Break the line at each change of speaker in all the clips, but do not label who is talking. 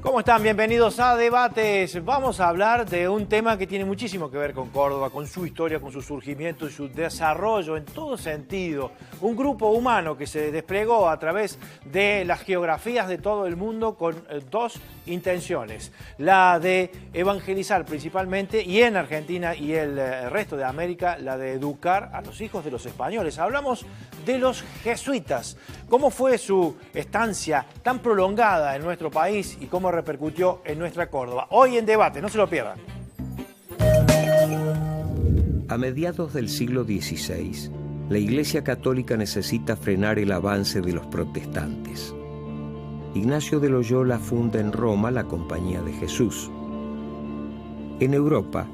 ¿Cómo están? Bienvenidos a Debates. Vamos a hablar de un tema que tiene muchísimo que ver con Córdoba, con su historia, con su surgimiento y su desarrollo en todo sentido. Un grupo humano que se desplegó a través de las geografías de todo el mundo con dos intenciones. La de evangelizar principalmente, y en Argentina y el resto de América, la de educar a los hijos de los españoles. Hablamos de los jesuitas. ¿Cómo fue su estancia tan prolongada en nuestro país y cómo repercutió en nuestra Córdoba? Hoy en Debate, no se lo pierdan.
A mediados del siglo XVI, la Iglesia Católica necesita frenar el avance de los protestantes. Ignacio de Loyola funda en Roma la Compañía de Jesús. En Europa,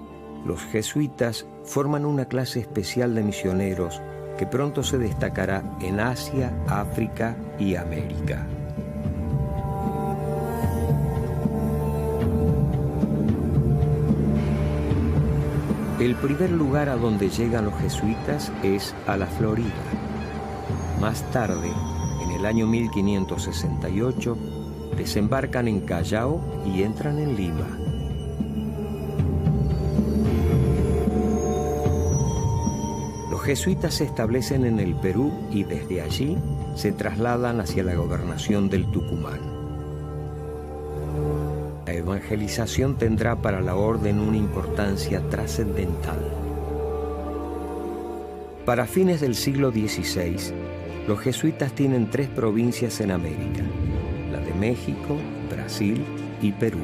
los jesuitas forman una clase especial de misioneros que pronto se destacará en Asia, África y América. El primer lugar a donde llegan los jesuitas es a la Florida. Más tarde, en el año 1568, desembarcan en Callao y entran en Lima. Los jesuitas se establecen en el Perú y desde allí se trasladan hacia la gobernación del Tucumán. La evangelización tendrá para la orden una importancia trascendental. Para fines del siglo XVI, los jesuitas tienen 3 provincias en América: la de México, Brasil y Perú.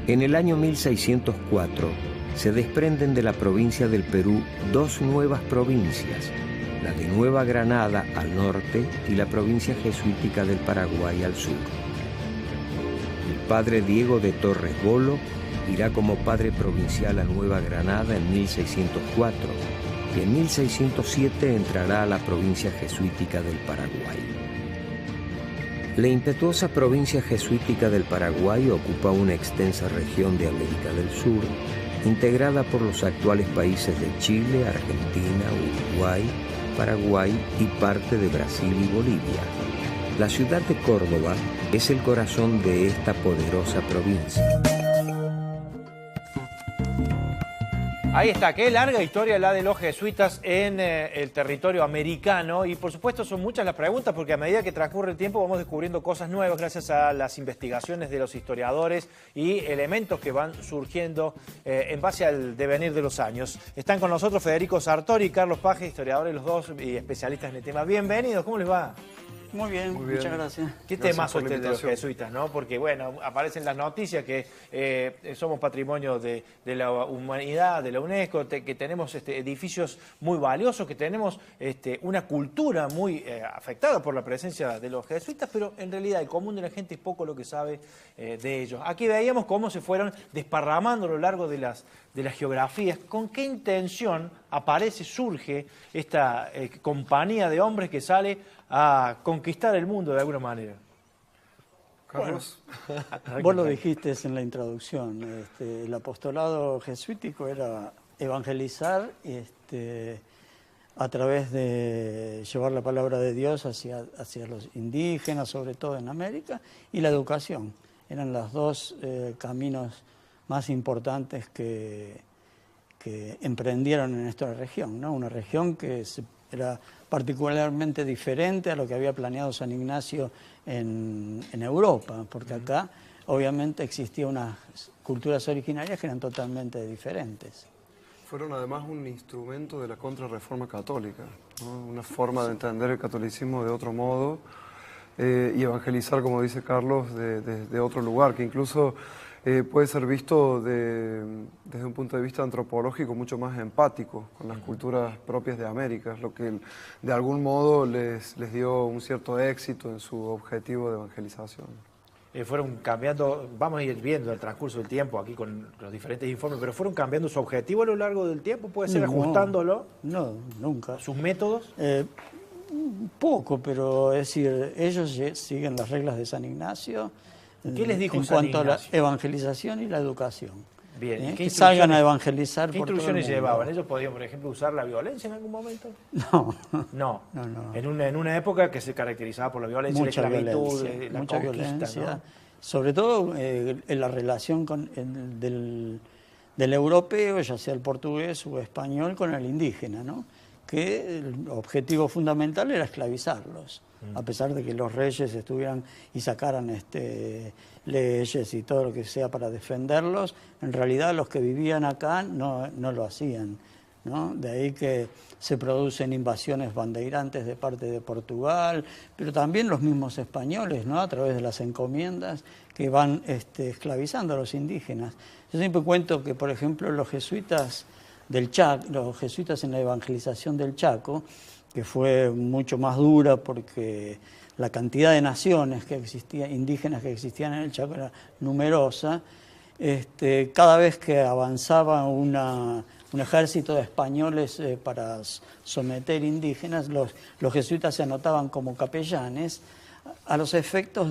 En el año 1604 se desprenden de la provincia del Perú 2 nuevas provincias, la de Nueva Granada al norte y la provincia jesuítica del Paraguay al sur. El padre Diego de Torres Bolo irá como padre provincial a Nueva Granada en 1604 y en 1607 entrará a la provincia jesuítica del Paraguay. La impetuosa provincia jesuítica del Paraguay ocupa una extensa región de América del Sur, integrada por los actuales países de Chile, Argentina, Uruguay, Paraguay y parte de Brasil y Bolivia. La ciudad de Córdoba es el corazón de esta poderosa provincia.
Ahí está, qué larga historia la de los jesuitas en el territorio americano, y por supuesto son muchas las preguntas porque a medida que transcurre el tiempo vamos descubriendo cosas nuevas gracias a las investigaciones de los historiadores y elementos que van surgiendo en base al devenir de los años. Están con nosotros Federico Sartori y Carlos Paje, historiadores los dos y especialistas en el tema. Bienvenidos, ¿cómo les va?
Muy bien, muchas gracias.
Qué temazo este de los jesuitas, ¿no? Porque, bueno, aparecen las noticias que somos patrimonio de la humanidad, de la UNESCO, que tenemos edificios muy valiosos, que tenemos una cultura muy afectada por la presencia de los jesuitas, pero en realidad el común de la gente es poco lo que sabe de ellos. Aquí veíamos cómo se fueron desparramando a lo largo de las geografías. ¿Con qué intención surge esta compañía de hombres que sale a conquistar el mundo de alguna manera?
Carlos. Bueno, vos lo dijiste en la introducción, el apostolado jesuítico era evangelizar a través de llevar la palabra de Dios hacia los indígenas, sobre todo en América, y la educación. Eran los dos caminos más importantes que emprendieron en esta región, ¿no? Una región que era particularmente diferente a lo que había planeado San Ignacio en Europa, porque acá obviamente existían unas culturas originarias que eran totalmente diferentes.
Fueron además un instrumento de la contrarreforma católica, ¿no? Una forma de entender el catolicismo de otro modo y evangelizar, como dice Carlos, de otro lugar, que incluso puede ser visto desde un punto de vista antropológico mucho más empático con las culturas propias de América, lo que de algún modo les dio un cierto éxito en su objetivo de evangelización.
Fueron cambiando, vamos a ir viendo el transcurso del tiempo aquí con los diferentes informes, pero fueron cambiando su objetivo a lo largo del tiempo, puede ser ajustándolo.
No, nunca.
¿Sus métodos?
Poco, pero es decir, ellos siguen las reglas de San Ignacio.
¿Qué les dijo
en
San
cuanto
Ignacio?
a la evangelización y la educación?
Bien.
Que salgan a evangelizar
¿Qué
por todo el
instrucciones
mundo.
llevaban? ¿Ellos podían, por ejemplo, usar la violencia en algún momento?
No.
No.
No.
En una época que se caracterizaba por la violencia,
Mucha
la esclavitud,
violencia,
la
mucha
conquista,
violencia.
¿no?
Sobre todo en la relación del europeo, ya sea el portugués o español, con el indígena, ¿no? Que el objetivo fundamental era esclavizarlos, a pesar de que los reyes estuvieran y sacaran leyes y todo lo que sea para defenderlos, en realidad los que vivían acá no lo hacían, ¿no? De ahí que se producen invasiones bandeirantes de parte de Portugal, pero también los mismos españoles, ¿no? A través de las encomiendas que van esclavizando a los indígenas. Yo siempre cuento que, por ejemplo, los jesuitas del Chaco, los jesuitas en la evangelización del Chaco, que fue mucho más dura porque la cantidad de naciones que existían, indígenas que existían en el Chaco era numerosa, cada vez que avanzaba un ejército de españoles para someter indígenas, los jesuitas se anotaban como capellanes a los efectos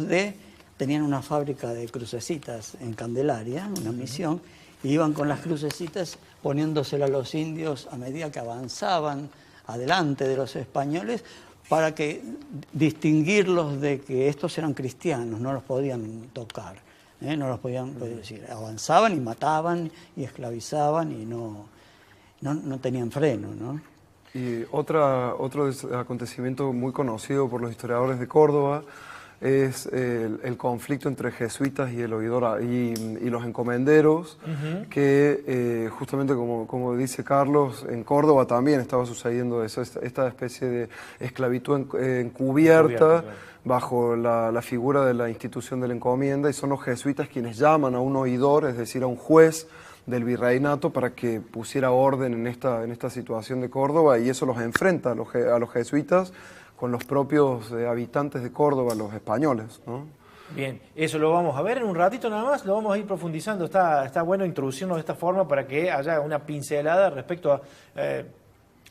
tenían una fábrica de crucecitas en Candelaria, una misión, y iban con las crucecitas poniéndosela a los indios a medida que avanzaban adelante de los españoles para distinguirlos de que estos eran cristianos, no los podían tocar, no los podían decir. Avanzaban y mataban y esclavizaban y no tenían freno, ¿no?
Y otro acontecimiento muy conocido por los historiadores de Córdoba es el conflicto entre jesuitas y el oidor y los encomenderos, que justamente como dice Carlos, en Córdoba también estaba sucediendo eso, esta especie de esclavitud encubierta bajo la figura de la institución de la encomienda, y son los jesuitas quienes llaman a un oidor, es decir, a un juez del virreinato, para que pusiera orden en esta situación de Córdoba, y eso los enfrenta a los jesuitas con los propios habitantes de Córdoba, los españoles, ¿no?
Bien, eso lo vamos a ver en un ratito nada más, lo vamos a ir profundizando. Está bueno introducirnos de esta forma para que haya una pincelada respecto a,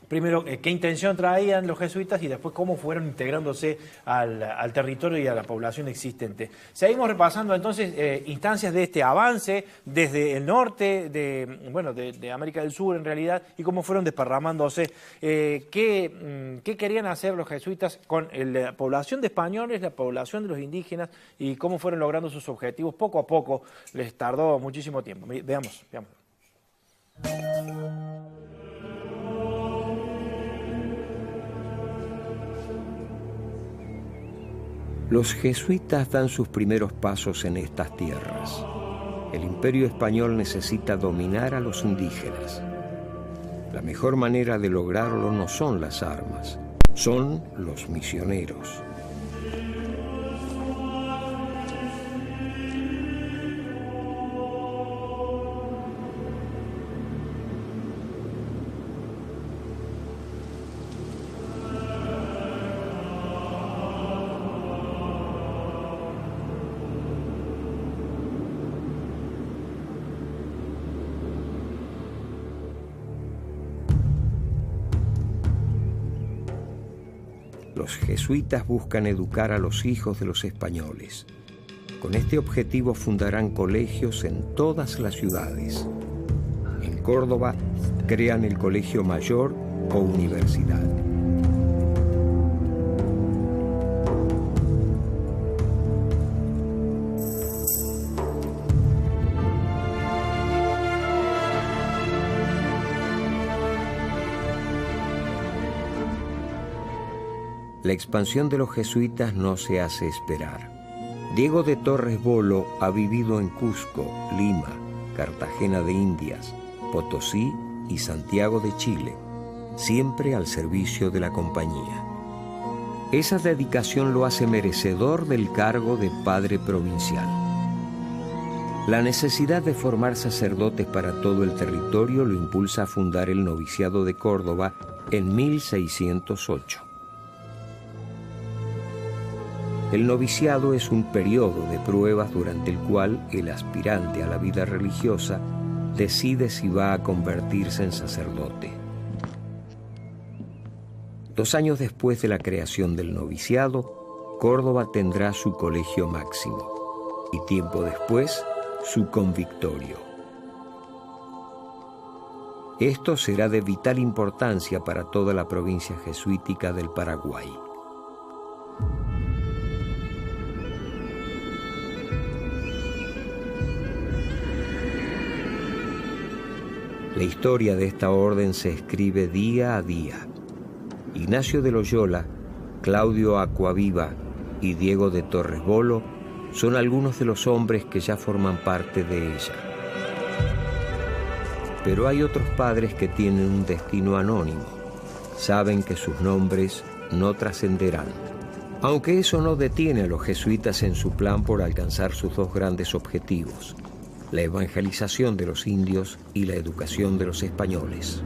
primero, qué intención traían los jesuitas y después cómo fueron integrándose al territorio y a la población existente. Seguimos repasando entonces instancias de este avance desde el norte de América del Sur en realidad, y cómo fueron desparramándose. ¿Qué querían hacer los jesuitas con la población de españoles, la población de los indígenas, y cómo fueron logrando sus objetivos poco a poco? Les tardó muchísimo tiempo. Veamos.
Los jesuitas dan sus primeros pasos en estas tierras. El imperio español necesita dominar a los indígenas. La mejor manera de lograrlo no son las armas, son los misioneros. Los jesuitas buscan educar a los hijos de los españoles. Con este objetivo fundarán colegios en todas las ciudades. En Córdoba crean el Colegio Mayor o Universidad. La expansión de los jesuitas no se hace esperar. Diego de Torres Bolo ha vivido en Cusco, Lima, Cartagena de Indias, Potosí y Santiago de Chile, siempre al servicio de la compañía. Esa dedicación lo hace merecedor del cargo de padre provincial. La necesidad de formar sacerdotes para todo el territorio lo impulsa a fundar el noviciado de Córdoba en 1608. El noviciado es un periodo de pruebas durante el cual el aspirante a la vida religiosa decide si va a convertirse en sacerdote. 2 años después de la creación del noviciado, Córdoba tendrá su colegio máximo y tiempo después su convictorio. Esto será de vital importancia para toda la provincia jesuítica del Paraguay. La historia de esta orden se escribe día a día. Ignacio de Loyola, Claudio Acquaviva y Diego de Torres Bolo son algunos de los hombres que ya forman parte de ella. Pero hay otros padres que tienen un destino anónimo. Saben que sus nombres no trascenderán. Aunque eso no detiene a los jesuitas en su plan por alcanzar sus dos grandes objetivos: la evangelización de los indios y la educación de los españoles.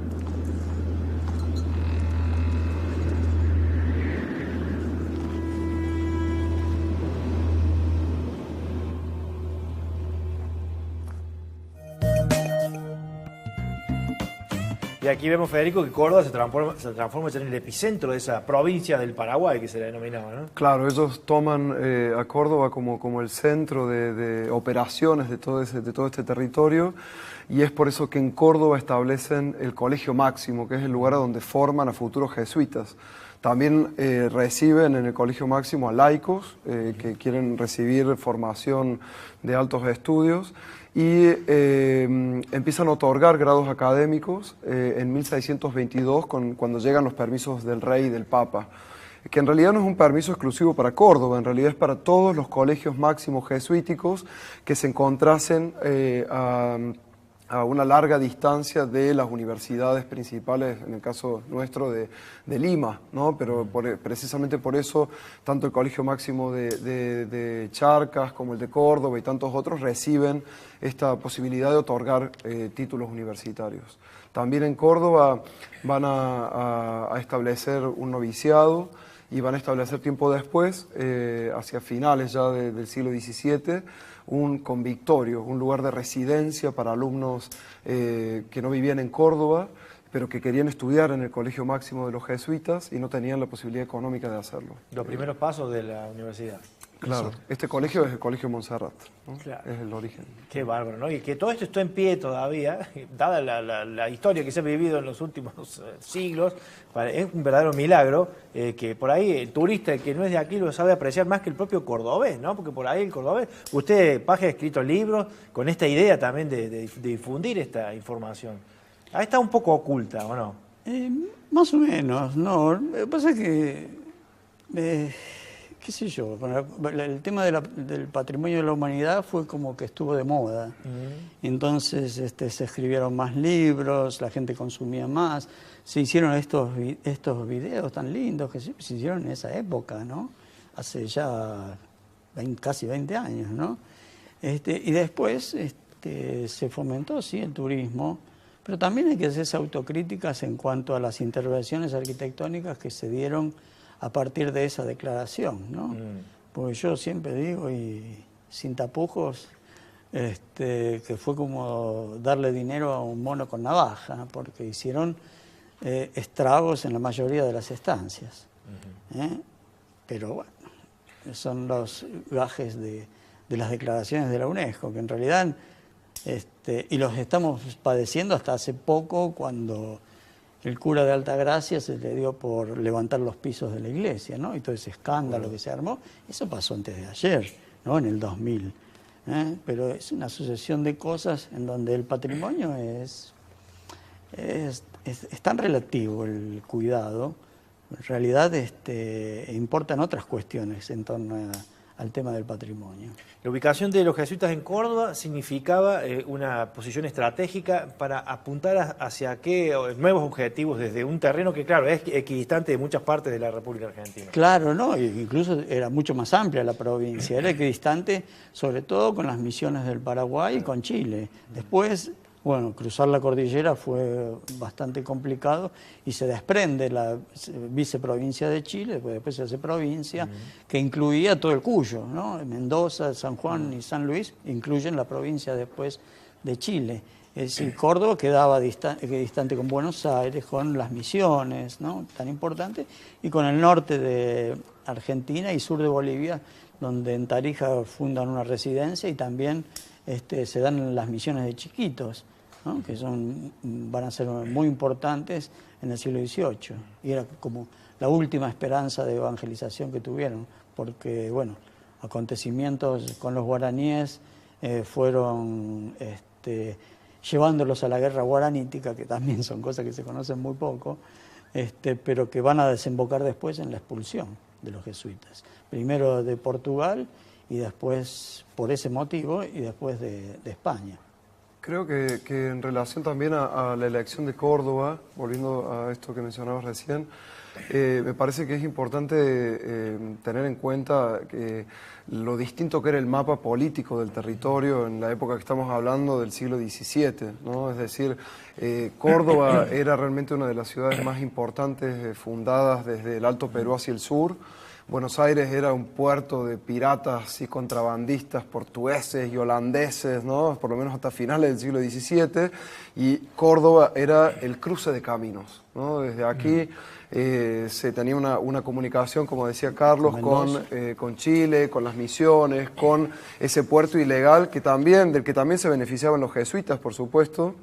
Y aquí vemos, Federico, que Córdoba se transforma en el epicentro de esa provincia del Paraguay que se le denominaba, ¿no?
Claro, ellos toman a Córdoba como el centro de operaciones de todo este territorio, y es por eso que en Córdoba establecen el Colegio Máximo, que es el lugar a donde forman a futuros jesuitas. También reciben en el Colegio Máximo a laicos que quieren recibir formación de altos estudios, y empiezan a otorgar grados académicos en 1622 cuando llegan los permisos del rey y del papa, que en realidad no es un permiso exclusivo para Córdoba, en realidad es para todos los colegios máximos jesuíticos que se encontrasen a una larga distancia de las universidades principales, en el caso nuestro de Lima, ¿no? Pero precisamente por eso, tanto el Colegio Máximo de Charcas como el de Córdoba y tantos otros reciben esta posibilidad de otorgar títulos universitarios. También en Córdoba van a establecer un noviciado y van a establecer tiempo después, hacia finales ya del siglo XVII, un convictorio, un lugar de residencia para alumnos que no vivían en Córdoba, pero que querían estudiar en el Colegio Máximo de los Jesuitas y no tenían la posibilidad económica de hacerlo.
Los primeros pasos de la universidad.
Claro, este colegio es el Colegio Montserrat, ¿no?
Claro.
Es el origen.
Qué bárbaro, ¿no? Y que todo esto está en pie todavía, dada la historia que se ha vivido en los últimos siglos, es un verdadero milagro que por ahí el turista que no es de aquí lo sabe apreciar más que el propio cordobés, ¿no? Porque por ahí el cordobés, usted, Paje, ha escrito libros con esta idea también de difundir esta información. Ahí está un poco oculta, ¿o no?
Más o menos, no. Lo que pasa es que, qué sé yo, el tema del patrimonio de la humanidad fue como que estuvo de moda. Entonces se escribieron más libros, la gente consumía más, se hicieron estos videos tan lindos que se hicieron en esa época, ¿no? Hace ya casi 20 años, ¿no? Y después se fomentó, sí, el turismo, pero también hay que hacerse autocríticas en cuanto a las intervenciones arquitectónicas que se dieron a partir de esa declaración, ¿no? Porque yo siempre digo, y sin tapujos, que fue como darle dinero a un mono con navaja, porque hicieron estragos en la mayoría de las estancias. Pero bueno, son los gajes de las declaraciones de la UNESCO, que en realidad, y los estamos padeciendo hasta hace poco, cuando el cura de Altagracia se le dio por levantar los pisos de la iglesia, ¿no? Y todo ese escándalo que se armó, eso pasó antes de ayer, ¿no? En el 2000. Pero es una sucesión de cosas en donde el patrimonio es tan relativo, el cuidado. En realidad importan otras cuestiones en torno al tema del patrimonio.
La ubicación de los jesuitas en Córdoba significaba una posición estratégica para apuntar hacia qué nuevos objetivos desde un terreno que, claro, es equidistante de muchas partes de la República Argentina.
Claro, ¿no? Incluso era mucho más amplia la provincia, era equidistante sobre todo con las misiones del Paraguay y con Chile. Después, bueno, cruzar la cordillera fue bastante complicado y se desprende la viceprovincia de Chile, después se hace provincia, que incluía todo el Cuyo, ¿no? Mendoza, San Juan y San Luis incluyen la provincia después de Chile. Es decir, Córdoba quedaba distante con Buenos Aires, con las misiones, ¿no? Tan importantes, y con el norte de Argentina y sur de Bolivia, donde en Tarija fundan una residencia y también se dan las misiones de chiquitos. ¿no? Que van a ser muy importantes en el siglo XVIII. Y era como la última esperanza de evangelización que tuvieron, porque, bueno, acontecimientos con los guaraníes fueron llevándolos a la guerra guaranítica, que también son cosas que se conocen muy poco, pero que van a desembocar después en la expulsión de los jesuitas. Primero de Portugal y después, por ese motivo, y después de España.
Creo que en relación también a la elección de Córdoba, volviendo a esto que mencionabas recién, me parece que es importante tener en cuenta que lo distinto que era el mapa político del territorio en la época que estamos hablando del siglo XVII, ¿no? Es decir, Córdoba era realmente una de las ciudades más importantes fundadas desde el Alto Perú hacia el sur. Buenos Aires era un puerto de piratas y contrabandistas portugueses y holandeses, ¿no? Por lo menos hasta finales del siglo XVII, y Córdoba era el cruce de caminos, ¿no? Desde aquí se tenía una comunicación, como decía Carlos, con Chile, con las misiones, con ese puerto ilegal del que también se beneficiaban los jesuitas, por supuesto,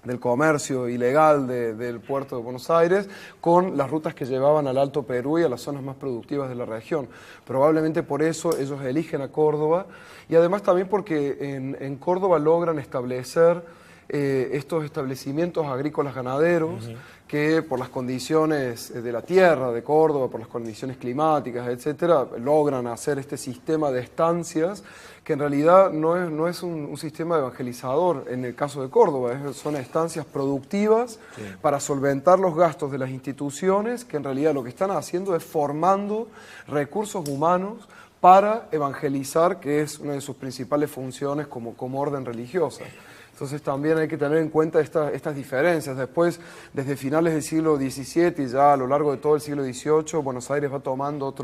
del comercio ilegal del puerto de Buenos Aires, con las rutas que llevaban al Alto Perú y a las zonas más productivas de la región. Probablemente por eso ellos eligen a Córdoba, y además también porque en Córdoba logran establecer estos establecimientos agrícolas ganaderos, que por las condiciones de la tierra de Córdoba, por las condiciones climáticas, etcétera, logran hacer este sistema de estancias que en realidad no es un sistema evangelizador en el caso de Córdoba, son estancias productivas para solventar los gastos de las instituciones, que en realidad lo que están haciendo es formando recursos humanos para evangelizar, que es una de sus principales funciones como orden religiosa. Entonces también hay que tener en cuenta estas diferencias. Después, desde finales del siglo XVII y ya a lo largo de todo el siglo XVIII, Buenos Aires va tomando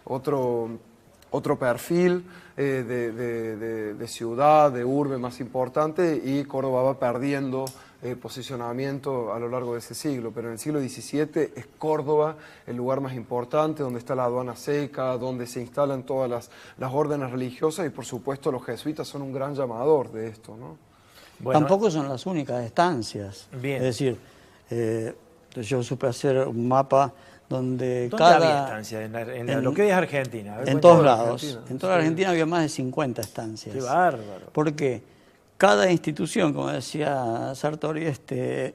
otro perfil de ciudad, de urbe más importante, y Córdoba va perdiendo posicionamiento a lo largo de ese siglo. Pero en el siglo XVII es Córdoba el lugar más importante, donde está la aduana seca, donde se instalan todas las órdenes religiosas, y por supuesto los jesuitas son un gran llamador de esto, ¿no?
Bueno, tampoco son las únicas estancias.
Bien.
Es decir, yo supe hacer un mapa donde
¿Dónde había estancias? En lo que es Argentina.
En todos lados. En toda la Argentina había más de 50 estancias.
Qué bárbaro.
Porque cada institución, como decía Sartori,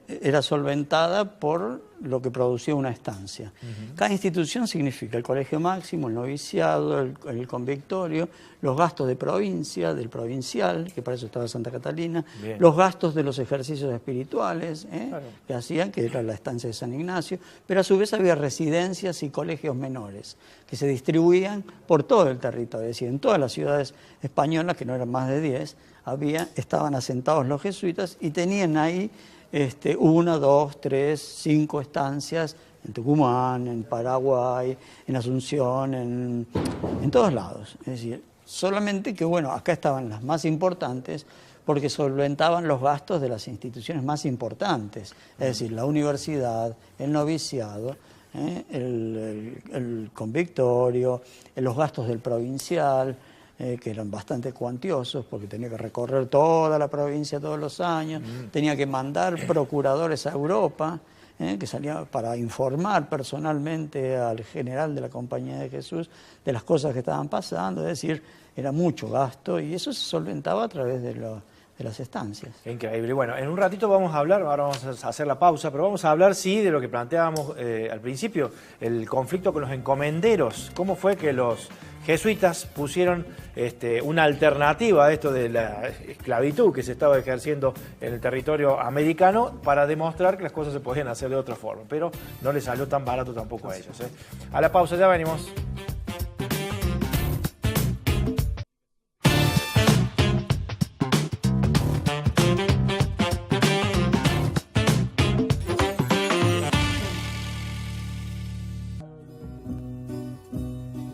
era solventada por lo que producía una estancia. Cada institución significa el colegio máximo, el noviciado, el convictorio, los gastos de provincia, del provincial, que para eso estaba Santa Catalina, los gastos de los ejercicios espirituales, que hacían, que era la estancia de San Ignacio, pero a su vez había residencias y colegios menores, que se distribuían por todo el territorio, es decir, en todas las ciudades españolas, que no eran más de 10, estaban asentados los jesuitas y tenían ahí 1, 2, 3, 5 estancias en Tucumán, en Paraguay, en Asunción, en todos lados. Es decir, solamente que, bueno, acá estaban las más importantes porque solventaban los gastos de las instituciones más importantes, es decir, la universidad, el noviciado, el convictorio, los gastos del provincial, que eran bastante cuantiosos porque tenía que recorrer toda la provincia todos los años, tenía que mandar procuradores a Europa, que salían para informar personalmente al general de la Compañía de Jesús de las cosas que estaban pasando, es decir, era mucho gasto y eso se solventaba a través de las estancias.
Increíble. Bueno, en un ratito vamos a hablar, ahora vamos a hacer la pausa, pero vamos a hablar, sí, de lo que planteábamos al principio, el conflicto con los encomenderos. ¿Cómo fue que los jesuitas pusieron una alternativa a esto de la esclavitud que se estaba ejerciendo en el territorio americano para demostrar que las cosas se podían hacer de otra forma? Pero no les salió tan barato tampoco a ellos. A la pausa, ya venimos.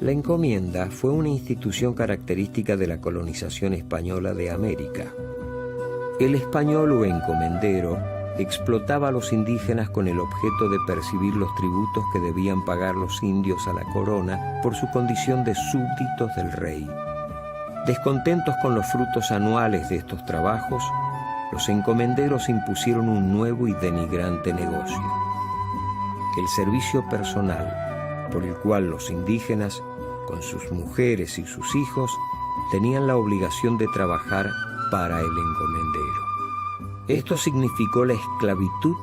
La encomienda fue una institución característica de la colonización española de América. El español o encomendero explotaba a los indígenas con el objeto de percibir los tributos que debían pagar los indios a la corona por su condición de súbditos del rey. Descontentos con los frutos anuales de estos trabajos, los encomenderos impusieron un nuevo y denigrante negocio: el servicio personal, por el cual los indígenas, con sus mujeres y sus hijos, tenían la obligación de trabajar para el encomendero. Esto significó la esclavitud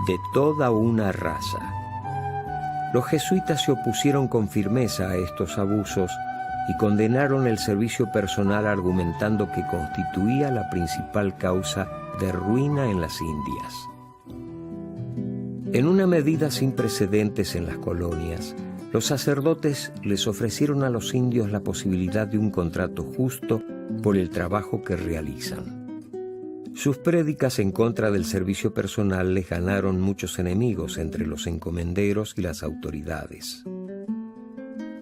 de toda una raza. Los jesuitas se opusieron con firmeza a estos abusos y condenaron el servicio personal argumentando que constituía la principal causa de ruina en las Indias. En una medida sin precedentes en las colonias, los sacerdotes les ofrecieron a los indios la posibilidad de un contrato justo por el trabajo que realizan. Sus prédicas en contra del servicio personal les ganaron muchos enemigos entre los encomenderos y las autoridades.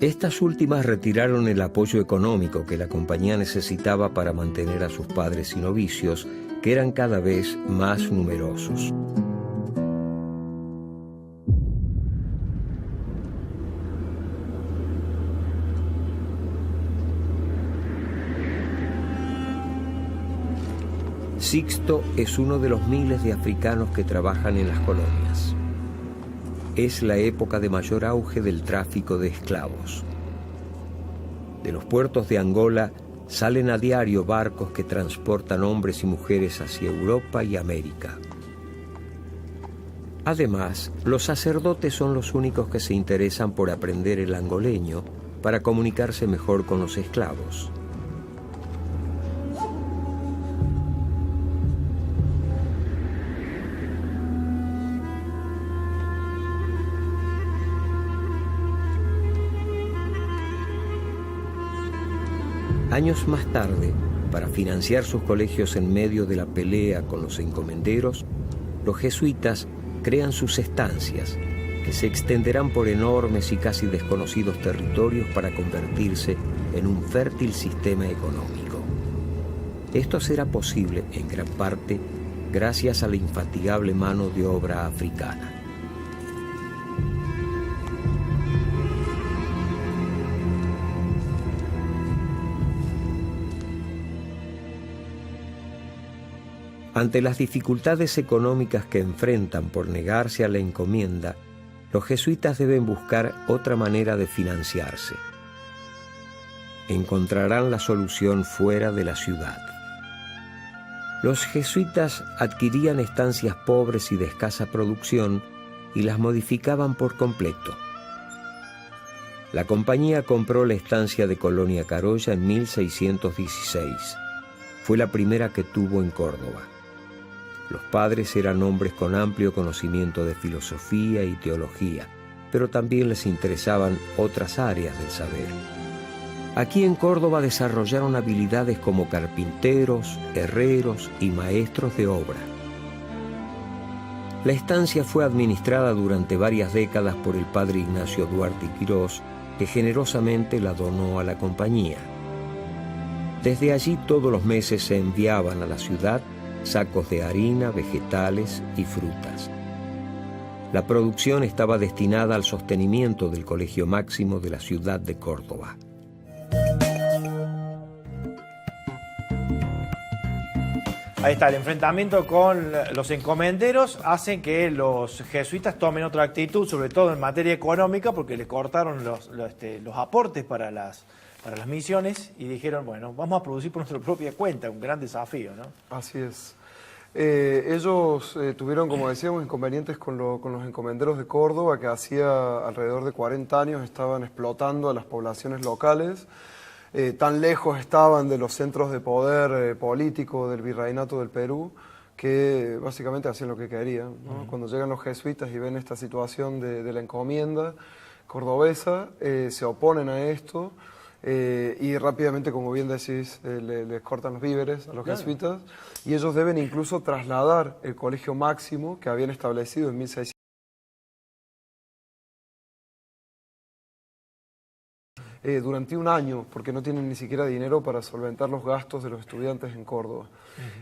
Estas últimas retiraron el apoyo económico que la compañía necesitaba para mantener a sus padres y novicios, que eran cada vez más numerosos. Sixto es uno de los miles de africanos que trabajan en las colonias. Es la época de mayor auge del tráfico de esclavos. De los puertos de Angola salen a diario barcos que transportan hombres y mujeres hacia Europa y América. Además, los sacerdotes son los únicos que se interesan por aprender el angoleño para comunicarse mejor con los esclavos. Años más tarde, para financiar sus colegios en medio de la pelea con los encomenderos, los jesuitas crean sus estancias, que se extenderán por enormes y casi desconocidos territorios para convertirse en un fértil sistema económico. Esto será posible, en gran parte, gracias a la infatigable mano de obra africana. Ante las dificultades económicas que enfrentan por negarse a la encomienda, los jesuitas deben buscar otra manera de financiarse. Encontrarán la solución fuera de la ciudad. Los jesuitas adquirían estancias pobres y de escasa producción y las modificaban por completo. La compañía compró la estancia de Colonia Carolla en 1616. Fue la primera que tuvo en Córdoba. Los padres eran hombres con amplio conocimiento de filosofía y teología, pero también les interesaban otras áreas del saber. Aquí en Córdoba desarrollaron habilidades como carpinteros, herreros y maestros de obra. La estancia fue administrada durante varias décadas por el padre Ignacio Duarte y Quirós, que generosamente la donó a la compañía. Desde allí todos los meses se enviaban a la ciudad sacos de harina, vegetales y frutas. La producción estaba destinada al sostenimiento del Colegio Máximo de la ciudad de Córdoba.
Ahí está, el enfrentamiento con los encomenderos hacen que los jesuitas tomen otra actitud, sobre todo en materia económica, porque les cortaron los aportes para las misiones y dijeron, bueno, vamos a producir por nuestra propia cuenta, un gran desafío, ¿no?
Así es. Ellos tuvieron, como decíamos, inconvenientes con los encomenderos de Córdoba, que hacía alrededor de 40 años estaban explotando a las poblaciones locales. Tan lejos estaban de los centros de poder político del virreinato del Perú, que básicamente hacían lo que querían, ¿no? Cuando llegan los jesuitas y ven esta situación de la encomienda cordobesa, se oponen a esto. Y rápidamente, como bien decís, les cortan los víveres a los jesuitas, y ellos deben incluso trasladar el Colegio Máximo que habían establecido en 1600 durante un año, porque no tienen ni siquiera dinero para solventar los gastos de los estudiantes en Córdoba.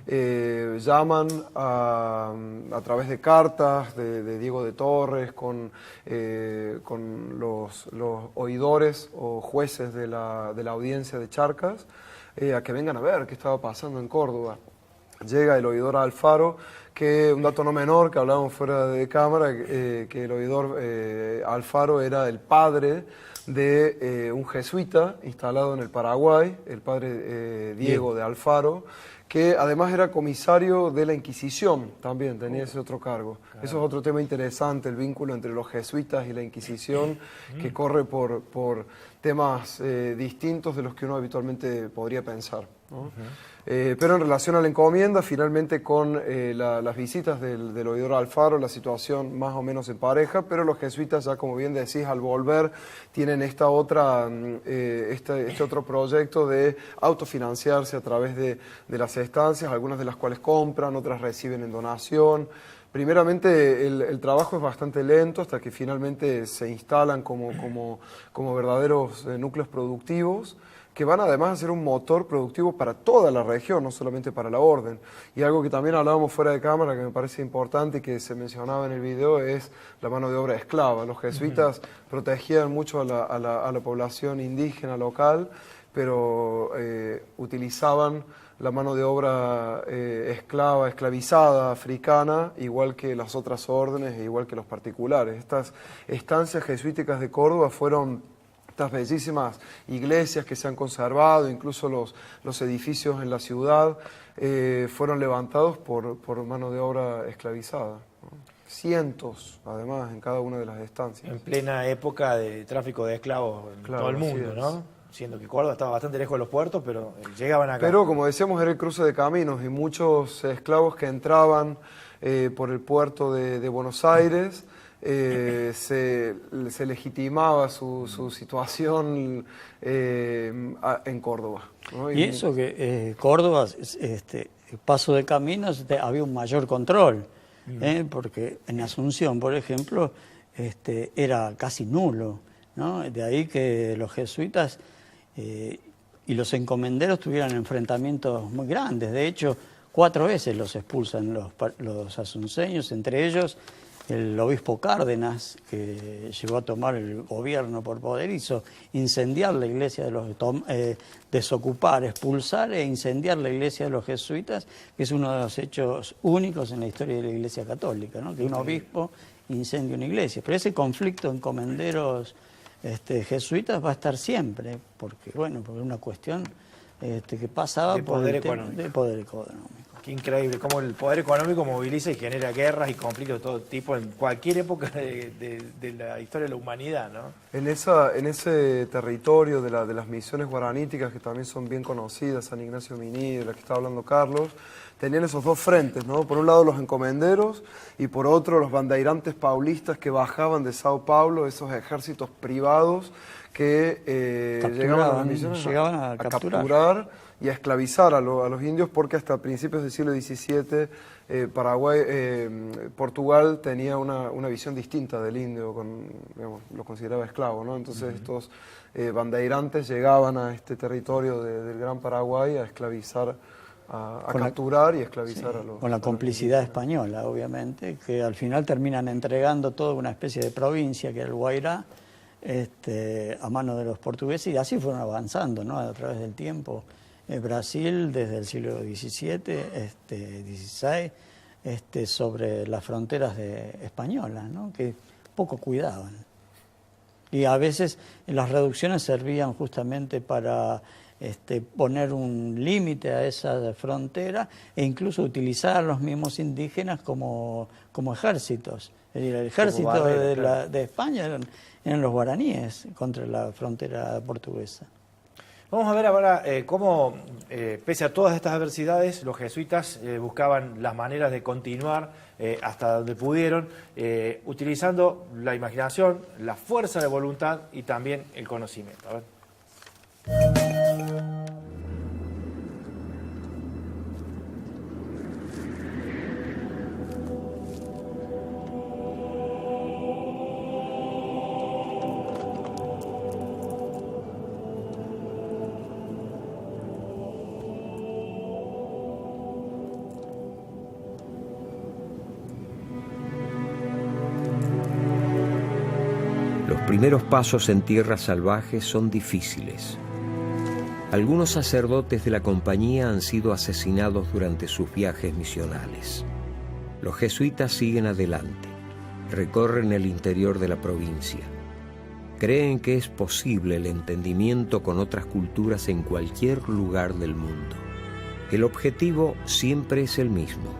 Llaman a través de cartas de Diego de Torres con los oidores o jueces de la audiencia de Charcas a que vengan a ver qué estaba pasando en Córdoba. llega el oidor Alfaro, que un dato no menor que hablábamos fuera de cámara, que el oidor Alfaro era el padre de un jesuita instalado en el Paraguay, el padre Diego de Alfaro, que además era comisario de la Inquisición, también tenía ese otro cargo. Claro. Eso es otro tema interesante, el vínculo entre los jesuitas y la Inquisición, que corre por temas distintos de los que uno habitualmente podría pensar, ¿no? Pero en relación a la encomienda, finalmente con las visitas del oidor Alfaro, la situación más o menos en pareja, pero los jesuitas ya, como bien decís, al volver tienen este otro proyecto de autofinanciarse a través de las estancias, algunas de las cuales compran, otras reciben en donación. Primeramente el trabajo es bastante lento hasta que finalmente se instalan como verdaderos núcleos productivos, que van además a ser un motor productivo para toda la región, no solamente para la orden. Y algo que también hablábamos fuera de cámara, que me parece importante y que se mencionaba en el video, es la mano de obra esclava. Los jesuitas protegían mucho a la población indígena local, pero utilizaban la mano de obra esclavizada, africana, igual que las otras órdenes e igual que los particulares. Estas estancias jesuíticas de Córdoba fueron estas bellísimas iglesias que se han conservado, incluso los edificios en la ciudad, fueron levantados por mano de obra esclavizada, ¿no? Cientos, además, en cada una de las estancias.
En plena época de tráfico de esclavos en todo el mundo, ¿no? Siendo que Córdoba estaba bastante lejos de los puertos, pero llegaban acá.
Pero, como decíamos, era el cruce de caminos y muchos esclavos que entraban por el puerto de Buenos Aires, se legitimaba su situación en Córdoba, ¿no?
Y eso que Córdoba, paso de caminos, había un mayor control, porque en Asunción, por ejemplo, era casi nulo, ¿no? De ahí que los jesuitas y los encomenderos tuvieran enfrentamientos muy grandes. De hecho, 4 veces los expulsan los asunceños, entre ellos el obispo Cárdenas, que llegó a tomar el gobierno por poder, hizo incendiar la iglesia de los desocupar, expulsar e incendiar la iglesia de los jesuitas, que es uno de los hechos únicos en la historia de la Iglesia Católica, ¿no? Que un obispo incendia una iglesia. Pero ese conflicto encomenderos jesuitas va a estar siempre, porque bueno, porque es una cuestión que pasaba
de
por
poder
el tema
económico.
de poder económico.
Qué increíble, cómo el poder económico moviliza y genera guerras y conflictos de todo tipo en cualquier época de la historia de la humanidad, ¿no?
En ese territorio de las misiones guaraníticas, que también son bien conocidas, San Ignacio Miní, de la que está hablando Carlos, tenían esos dos frentes, ¿no? Por un lado los encomenderos y por otro los bandeirantes paulistas que bajaban de Sao Paulo, esos ejércitos privados que llegaban a las misiones a capturar y a esclavizar a los indios, porque hasta principios del siglo XVII Portugal tenía una visión distinta del indio, lo consideraba esclavo, ¿no? Entonces estos bandeirantes llegaban a este territorio del Gran Paraguay a esclavizar, a capturar y esclavizar a los...
Con la complicidad española, obviamente, que al final terminan entregando toda una especie de provincia, que era el Guairá, a manos de los portugueses, y así fueron avanzando, ¿no? A través del tiempo. Brasil, desde el siglo XVII, XVI, sobre las fronteras españolas, ¿no? Que poco cuidaban. Y a veces las reducciones servían justamente para poner un límite a esa frontera e incluso utilizar a los mismos indígenas como ejércitos. Es decir, el ejército de España eran los guaraníes contra la frontera portuguesa.
Vamos a ver ahora cómo, pese a todas estas adversidades, los jesuitas buscaban las maneras de continuar hasta donde pudieron, utilizando la imaginación, la fuerza de voluntad y también el conocimiento. A ver.
Los primeros pasos en tierras salvajes son difíciles. Algunos sacerdotes de la compañía han sido asesinados durante sus viajes misionales. Los jesuitas siguen adelante, recorren el interior de la provincia. Creen que es posible el entendimiento con otras culturas en cualquier lugar del mundo. El objetivo siempre es el mismo: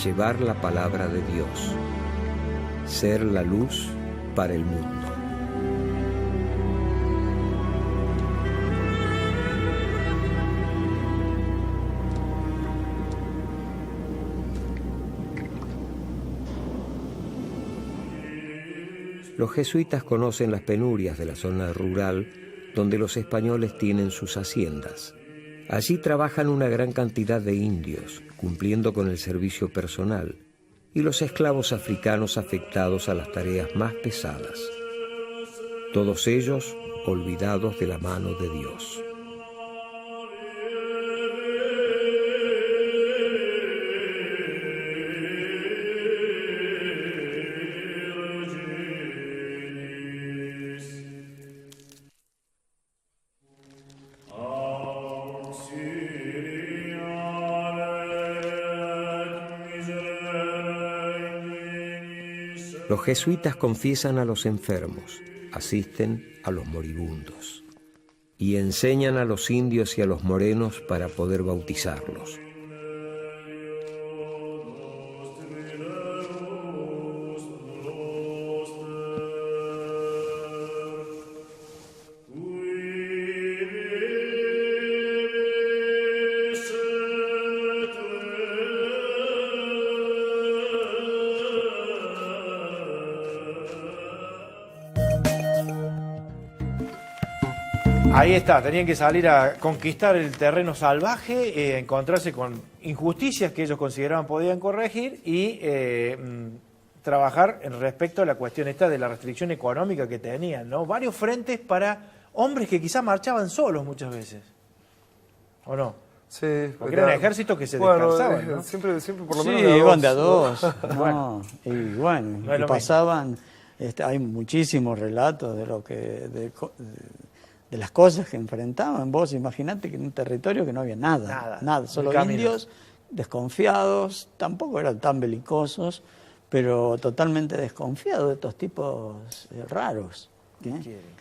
llevar la palabra de Dios, ser la luz para el mundo. Los jesuitas conocen las penurias de la zona rural donde los españoles tienen sus haciendas. Allí trabajan una gran cantidad de indios, cumpliendo con el servicio personal, y los esclavos africanos afectados a las tareas más pesadas. Todos ellos olvidados de la mano de Dios. Los jesuitas confiesan a los enfermos, asisten a los moribundos y enseñan a los indios y a los morenos para poder bautizarlos.
Ahí está, tenían que salir a conquistar el terreno salvaje, encontrarse con injusticias que ellos consideraban podían corregir y trabajar en respecto a la cuestión esta de la restricción económica que tenían, ¿no? Varios frentes para hombres que quizás marchaban solos muchas veces, ¿o no?
Sí,
porque eran ejércitos que se dispersaban, ¿no?
Siempre por lo menos
sí, iban de a
dos.
dos. No, y bueno,
no
y pasaban, hay muchísimos relatos de lo que de las cosas que enfrentaban. Vos imaginate que en un territorio que no había nada, solo indios desconfiados, tampoco eran tan belicosos, pero totalmente desconfiados de estos tipos raros. Claro.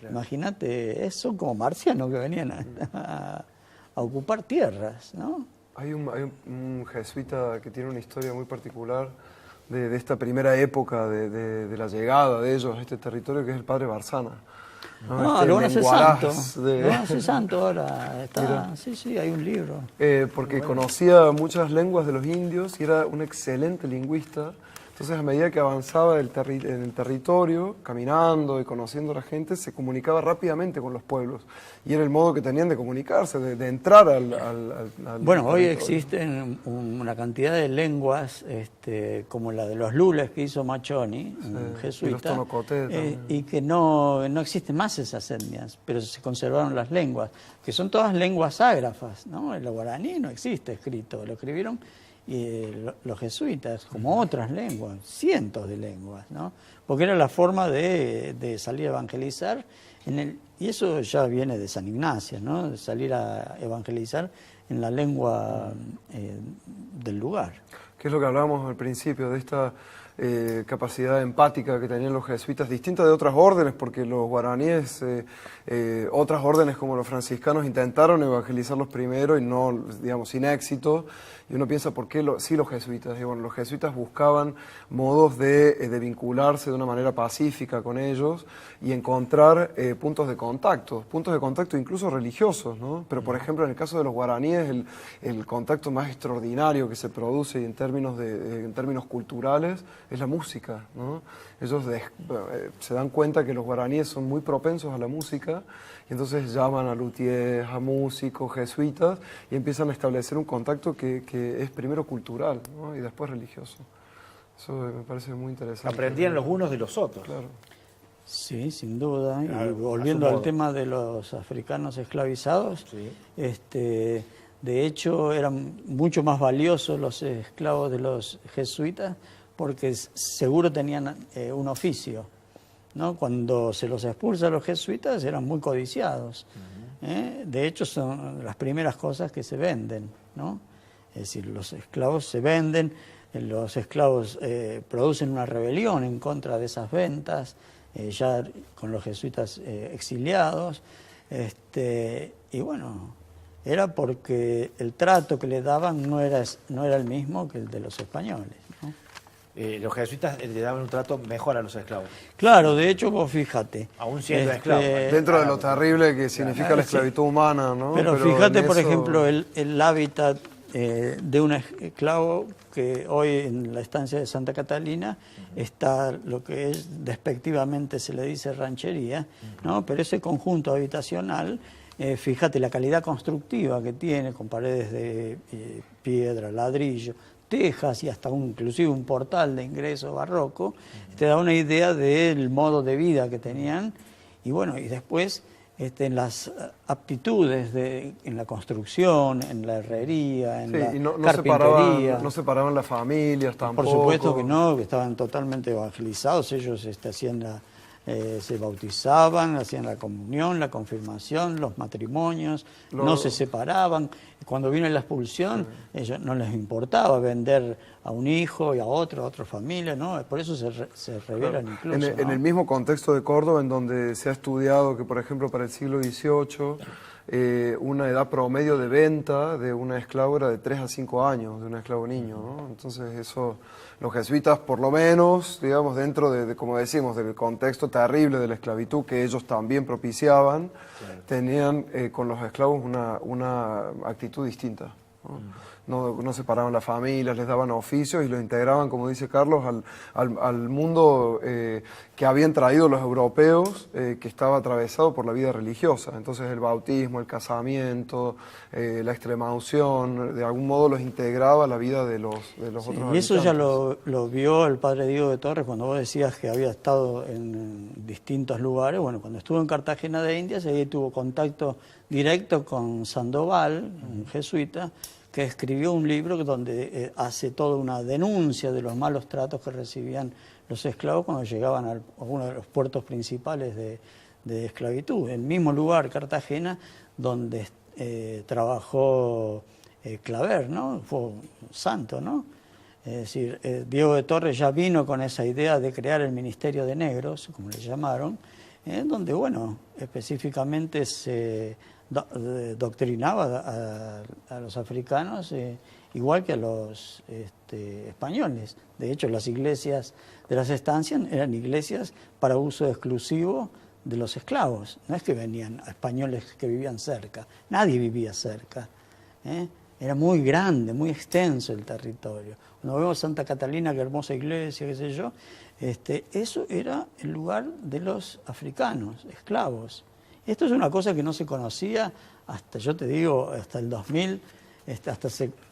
Imagínate, son como marcianos que venían a ocupar tierras, ¿no?
Hay un jesuita que tiene una historia muy particular de esta primera época de la llegada de ellos a este territorio, que es el padre Barzana.
No, lo van a hacer santo. Lo van a hacer santo ahora. Sí, hay un libro.
Porque conocía muchas lenguas de los indios y era un excelente lingüista. Entonces, a medida que avanzaba en el territorio, caminando y conociendo a la gente, se comunicaba rápidamente con los pueblos. Y era el modo que tenían de comunicarse, de entrar al
bueno, hoy
territorio.
existen una cantidad de lenguas, como la de los lules que hizo Machoni, un jesuita,
y los tonocoté
y que no existen más esas etnias, pero se conservaron las lenguas, que son todas lenguas ágrafas, ¿no? El guaraní no existe escrito, lo escribieron los jesuitas, como otras lenguas, cientos de lenguas, ¿no? Porque era la forma de salir a evangelizar, y eso ya viene de San Ignacio, ¿no? De salir a evangelizar en la lengua del lugar.
Que es lo que hablábamos al principio, de esta capacidad empática que tenían los jesuitas, distinta de otras órdenes, porque los guaraníes, otras órdenes como los franciscanos intentaron evangelizarlos primero y no, digamos, sin éxito. Y uno piensa, ¿por qué sí los jesuitas? Y bueno, los jesuitas buscaban modos de vincularse de una manera pacífica con ellos y encontrar puntos de contacto incluso religiosos, ¿no? Pero, por ejemplo, en el caso de los guaraníes, el contacto más extraordinario que se produce en términos culturales es la música, ¿no? Ellos se dan cuenta que los guaraníes son muy propensos a la música y entonces llaman a luthiers, a músicos, jesuitas y empiezan a establecer un contacto que es primero cultural, ¿no? Y después religioso. Eso me parece muy interesante.
Aprendían los unos de los otros.
Claro.
Sí, sin duda. Y volviendo al tema de los africanos esclavizados,
sí.
De hecho eran mucho más valiosos los esclavos de los jesuitas porque seguro tenían un oficio, ¿no? Cuando se los expulsa a los jesuitas eran muy codiciados. De hecho, son las primeras cosas que se venden, ¿no? Es decir, los esclavos se venden, los esclavos producen una rebelión en contra de esas ventas, ya con los jesuitas exiliados, y bueno, era porque el trato que le daban no era el mismo que el de los españoles, ¿no?
Los jesuitas le daban un trato mejor a los esclavos.
Claro, de hecho, vos fíjate.
Aún siendo esclavos.
Dentro de lo terrible que significa la esclavitud humana, ¿no?
Pero fíjate, por ejemplo, el hábitat de un esclavo que hoy en la estancia de Santa Catalina está lo que es despectivamente se le dice ranchería, ¿no? Pero ese conjunto habitacional, fíjate la calidad constructiva que tiene, con paredes de piedra, ladrillo, tejas y hasta inclusive un portal de ingreso barroco, te da una idea del modo de vida que tenían. Y bueno, y después en las aptitudes en la construcción, en la herrería, en la carpintería.
No separaban las familias tampoco.
Por supuesto que no, que estaban totalmente evangelizados. Ellos se bautizaban, hacían la comunión, la confirmación, los matrimonios, no se separaban. Cuando vino la expulsión, ellos no les importaba vender a un hijo y a otra familia, ¿no? Por eso se rebelan incluso.
En el mismo contexto de Córdoba, en donde se ha estudiado que, por ejemplo, para el siglo XVIII, una edad promedio de venta de una esclava era de 3 a 5 años, de un esclavo niño, ¿no? Entonces eso, los jesuitas, por lo menos, digamos, dentro de como decimos, del contexto terrible de la esclavitud que ellos también propiciaban, tenían con los esclavos una actitud distinta, ¿no? No separaban las familias, les daban oficios y los integraban, como dice Carlos, al mundo que habían traído los europeos, que estaba atravesado por la vida religiosa. Entonces el bautismo, el casamiento, la extremaunción, de algún modo los integraba a la vida de los otros habitantes.
Y eso ya lo vio el padre Diego de Torres cuando vos decías que había estado en distintos lugares. Bueno, cuando estuvo en Cartagena de Indias, ahí tuvo contacto directo con Sandoval, un jesuita, que escribió un libro donde hace toda una denuncia de los malos tratos que recibían los esclavos cuando llegaban a uno de los puertos principales de esclavitud. El mismo lugar, Cartagena, donde trabajó Claver, ¿no? Fue santo, ¿no? Es decir, Diego de Torres ya vino con esa idea de crear el Ministerio de Negros, como le llamaron, donde, bueno, específicamente se doctrinaba a los africanos igual que a los españoles. De hecho, las iglesias de las estancias eran iglesias para uso exclusivo de los esclavos. No es que venían a españoles que vivían cerca, nadie vivía cerca, Era muy grande, muy extenso el territorio. Cuando vemos Santa Catalina, qué hermosa iglesia, qué sé yo, eso era el lugar de los africanos, esclavos. Esto es una cosa que no se conocía hasta, yo te digo, hasta el 2000,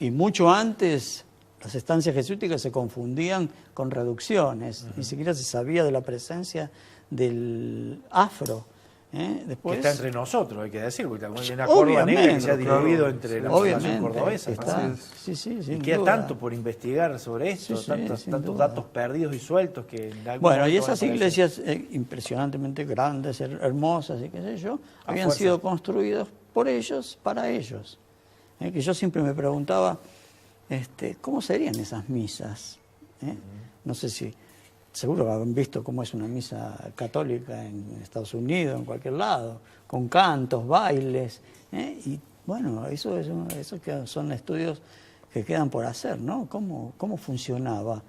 y mucho antes las estancias jesuíticas se confundían con reducciones, ni siquiera se sabía de la presencia del afro. Después,
que está entre nosotros, hay que decir, porque hay una Córdoba negra que se ha dividido entre la población cordobesa. Y queda tanto por investigar sobre esto, tantos datos perdidos y sueltos que en algún
momento y esas iglesias impresionantemente grandes, hermosas y qué sé yo, habían sido construidas por ellos, para ellos. Que yo siempre me preguntaba, ¿cómo serían esas misas? No sé si... Seguro han visto cómo es una misa católica en Estados Unidos, en cualquier lado, con cantos, bailes, y bueno, eso son estudios que quedan por hacer, ¿no? ¿Cómo funcionaba?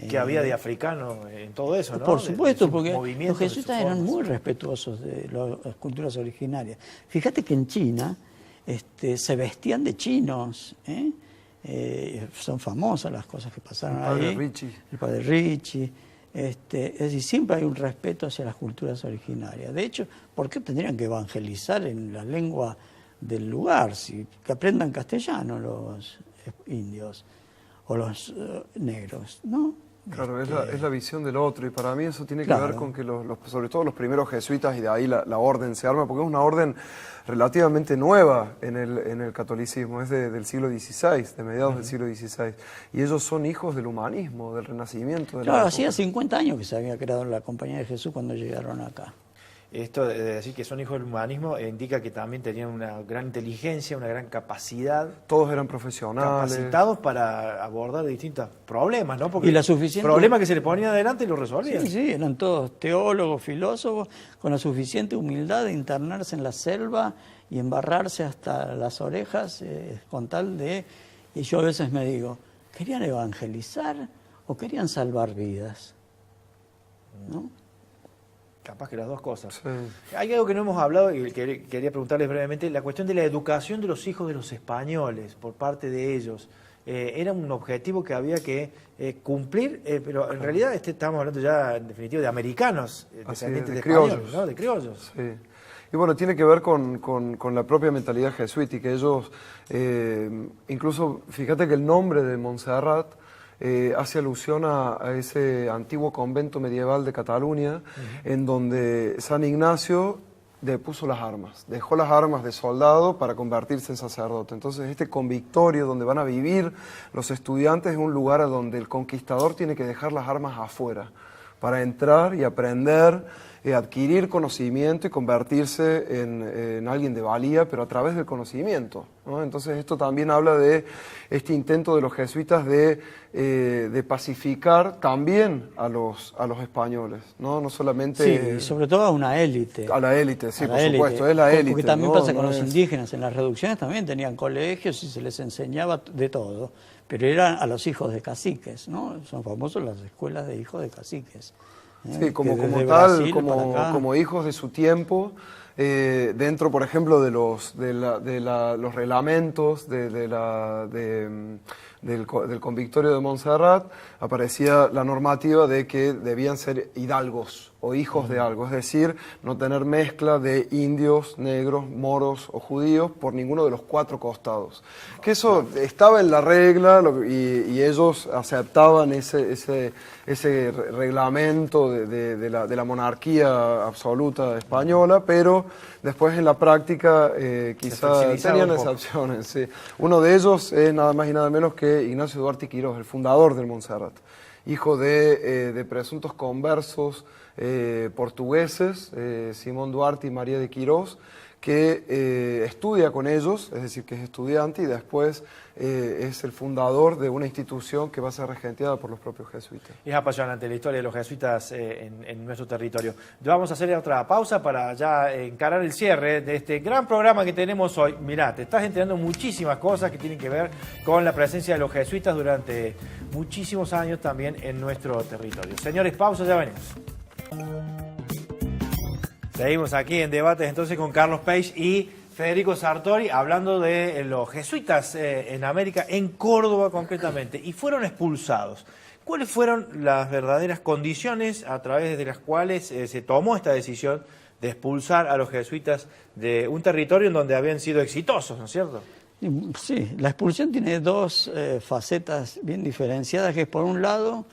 Que había de africano en todo eso, ¿no?
Por supuesto, porque los jesuitas eran muy respetuosos de las culturas originarias. Fíjate que en China se vestían de chinos, son famosas las cosas que pasaron ahí. El padre Ricci. Es decir, siempre hay un respeto hacia las culturas originarias. De hecho, ¿por qué tendrían que evangelizar en la lengua del lugar? Que aprendan castellano los indios o los negros, ¿no?
Claro, es la visión del otro, y para mí eso tiene que ver con que sobre todo los primeros jesuitas, y de ahí la orden se arma, porque es una orden relativamente nueva en el catolicismo, es del siglo XVI, de mediados del siglo XVI, y ellos son hijos del humanismo, del Renacimiento.
Claro, hacía 50 años que se había creado la Compañía de Jesús cuando llegaron acá.
esto de decir que son hijos del humanismo indica que también tenían una gran inteligencia, una gran capacidad.
Todos eran profesionales.
Capacitados para abordar distintos problemas, ¿no? Porque
y la suficiente...
problemas que se le ponían adelante y los resolvían.
Sí, eran todos teólogos, filósofos, con la suficiente humildad de internarse en la selva y embarrarse hasta las orejas con tal de... Y yo a veces me digo, ¿querían evangelizar o querían salvar vidas? ¿No?
Capaz que las dos cosas.
Sí.
Hay algo que no hemos hablado y quería preguntarles brevemente, la cuestión de la educación de los hijos de los españoles por parte de ellos. Era un objetivo que había que cumplir, pero en realidad estamos hablando ya en definitiva de americanos, descendientes de
criollos,
españoles, ¿no? De criollos.
Sí. Y bueno, tiene que ver con la propia mentalidad jesuítica. Ellos, incluso, fíjate que el nombre de Montserrat hace alusión a ese antiguo convento medieval de Cataluña, en donde San Ignacio puso las armas, dejó las armas de soldado para convertirse en sacerdote. Entonces este convictorio donde van a vivir los estudiantes es un lugar a donde el conquistador tiene que dejar las armas afuera para entrar y aprender, adquirir conocimiento y convertirse en alguien de valía, pero a través del conocimiento, ¿no? Entonces esto también habla de este intento de los jesuitas de pacificar también a los españoles, ¿no? No solamente...
Sí, sobre todo a una élite.
A la élite, sí, por supuesto, es la élite.
Porque también
¿no?
pasa con los indígenas, en las reducciones también tenían colegios y se les enseñaba de todo, pero eran a los hijos de caciques, ¿no? Son famosos las escuelas de hijos de caciques.
Sí, como tal,
Brasil
como hijos de su tiempo, dentro, por ejemplo, de los reglamentos del convictorio de Montserrat, aparecía la normativa de que debían ser hidalgos o hijos de algo, es decir, no tener mezcla de indios, negros, moros o judíos por ninguno de los cuatro costados. Que eso estaba en la regla y ellos aceptaban ese reglamento de la monarquía absoluta española, pero después en la práctica quizás tenían excepciones. Sí. Uno de ellos es nada más y nada menos que Ignacio Duarte y Quirós, el fundador del Montserrat, hijo de presuntos conversos portugueses, Simón Duarte y María de Quirós, que estudia con ellos, es decir, que es estudiante y después es el fundador de una institución que va a ser regenteada por los propios jesuitas.
Es apasionante la historia de los jesuitas en nuestro territorio. Vamos a hacer otra pausa para ya encarar el cierre de este gran programa que tenemos hoy. Mirá, te estás enterando muchísimas cosas que tienen que ver con la presencia de los jesuitas durante muchísimos años también en nuestro territorio. Señores, pausa, ya venimos. Seguimos aquí en debates entonces con Carlos Peix y Federico Sartori hablando de los jesuitas en América, en Córdoba concretamente, y fueron expulsados. ¿Cuáles fueron las verdaderas condiciones a través de las cuales se tomó esta decisión de expulsar a los jesuitas de un territorio en donde habían sido exitosos, ¿no es cierto?
Sí, la expulsión tiene dos facetas bien diferenciadas, que es por un lado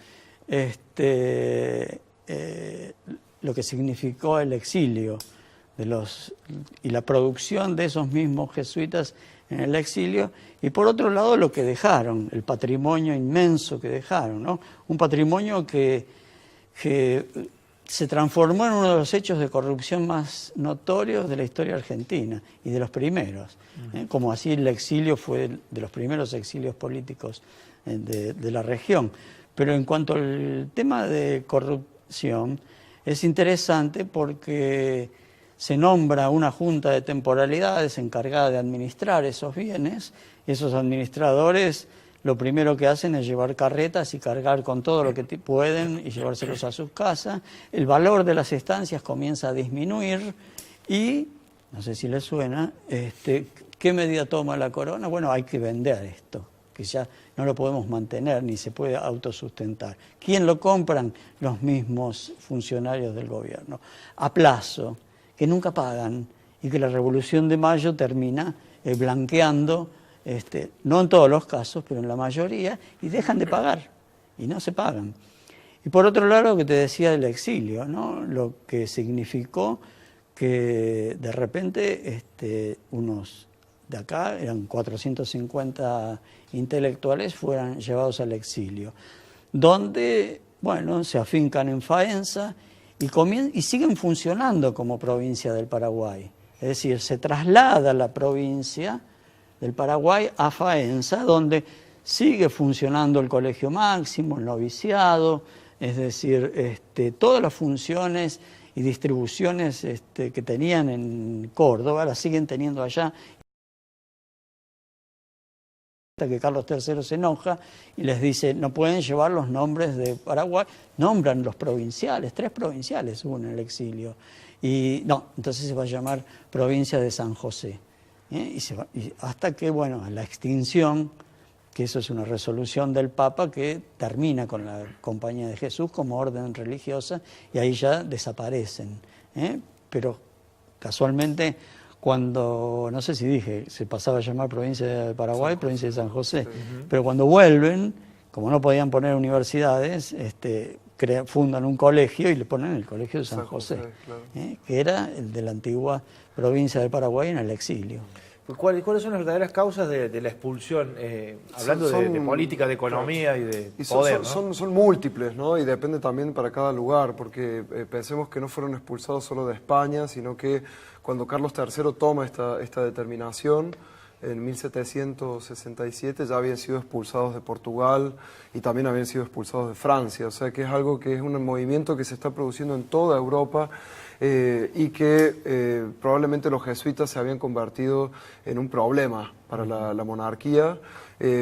lo que significó el exilio y la producción de esos mismos jesuitas en el exilio, y por otro lado lo que dejaron, el patrimonio inmenso que dejaron, ¿no? Un patrimonio que se transformó en uno de los hechos de corrupción más notorios de la historia argentina y de los primeros, como así el exilio fue de los primeros exilios políticos de la región. Pero en cuanto al tema de corrupción, es interesante porque se nombra una junta de temporalidades encargada de administrar esos bienes. Esos administradores lo primero que hacen es llevar carretas y cargar con todo lo que pueden y llevárselos a sus casas. El valor de las estancias comienza a disminuir y, no sé si les suena, ¿qué medida toma la corona? Bueno, hay que vender esto, que ya no lo podemos mantener ni se puede autosustentar. ¿Quién lo compran? Los mismos funcionarios del gobierno, a plazo, que nunca pagan y que la Revolución de Mayo termina blanqueando, no en todos los casos, pero en la mayoría, y dejan de pagar, y no se pagan. Y por otro lado, lo que te decía del exilio, ¿no? Lo que significó que de repente unos de acá, eran 450 intelectuales, fueran llevados al exilio, donde, bueno, se afincan en Faenza y siguen funcionando como provincia del Paraguay. Es decir, se traslada la provincia del Paraguay a Faenza, donde sigue funcionando el colegio máximo, el noviciado, es decir, todas las funciones y distribuciones que tenían en Córdoba las siguen teniendo allá. Que Carlos III se enoja y les dice, no pueden llevar los nombres de Paraguay, nombran los provinciales, 3 provinciales hubo en el exilio, y no, entonces se va a llamar provincia de San José, y hasta que, bueno, la extinción, que eso es una resolución del Papa que termina con la Compañía de Jesús como orden religiosa, y ahí ya desaparecen, pero casualmente, cuando, no sé si dije, se pasaba a llamar provincia de Paraguay, provincia de San José, pero cuando vuelven, como no podían poner universidades, fundan un colegio y le ponen el colegio de San José, claro. Que era el de la antigua provincia del Paraguay en el exilio.
¿Cuáles son las verdaderas causas de la expulsión? Hablando de política, de economía, claro, y de poder, ¿no?
Son múltiples, ¿no? Y depende también para cada lugar, porque pensemos que no fueron expulsados solo de España, sino que cuando Carlos III toma esta determinación, en 1767 ya habían sido expulsados de Portugal y también habían sido expulsados de Francia. O sea que es algo que es un movimiento que se está produciendo en toda Europa y que probablemente los jesuitas se habían convertido en un problema para la monarquía.